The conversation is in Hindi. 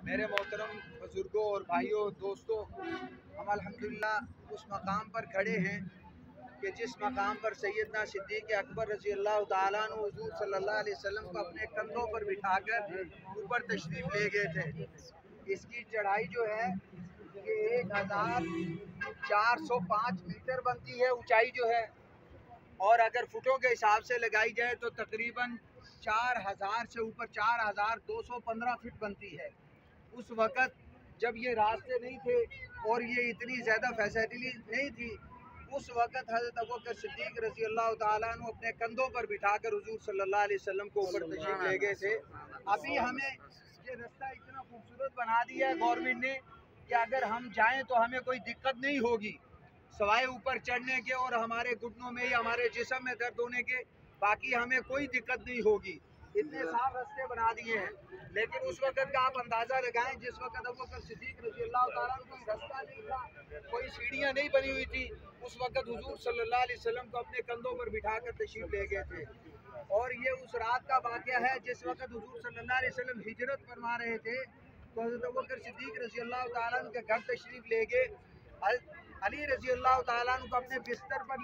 मेरे मोहतरम बुजुर्गों और भाइयों दोस्तों, हम अल्हम्दुलिल्लाह उस मकाम पर खड़े हैं कि जिस मकाम पर सैयदना सिद्दीक़ अकबर रज़ी अल्लाह ताला अन्हु हुज़ूर सल्लल्लाहु अलैहि वसल्लम को अपने कंधों पर बिठाकर ऊपर तशरीफ़ ले गए थे। इसकी चढ़ाई जो है ये 1405 मीटर बनती है, ऊंचाई जो है, और अगर फुटों के हिसाब से लगाई जाए तो तकरीबन 4000 से ऊपर 4215 फीट बनती है। उस वक़्त जब ये रास्ते नहीं थे और ये इतनी ज़्यादा फैसिलिटी नहीं थी, उस वक़्त हज़रत अबू बकर सिद्दीक़ रज़ी अल्लाह ताला अन्हु अपने कंधों पर बिठाकर हुज़ूर सल्लल्लाहु अलैहि वसल्लम को ऊपर तशरीफ़ ले गए थे। अभी हमें ये रास्ता इतना खूबसूरत बना दिया है गवर्नमेंट ने कि अगर हम जाएं तो हमें कोई दिक्कत नहीं होगी, सवाए ऊपर चढ़ने के और हमारे घुटनों में या हमारे जिस्म में दर्द होने के, बाकी हमें कोई दिक्कत नहीं होगी। इतने साफ रास्ते बना दिए हैं। लेकिन उस वक़्त का आप अंदाज़ा लगाएं, जिस वक़्त अबू बकर सिद्दीक़ रज़ी अल्लाह ताला अन्हु कोई रास्ता नहीं था, कोई सीढ़ियाँ नहीं बनी हुई थी, उस वक़्त हुज़ूर सल्लल्लाहु अलैहि वसल्लम को अपने कंधों पर बिठाकर तशरीफ़ ले गए थे। और ये उस रात का वाक़या है जिस वक़्त हुज़ूर सल्लल्लाहु अलैहि वसल्लम हिजरत फरमा रहे थे, तो हज़रत अबू बकर सिद्दीक़ रज़ी अल्लाह ताला अन्हु के घर तशरीफ़ ले गए। अली रज़ी अल्लाह ताला अन्हु को अपने बिस्तर पर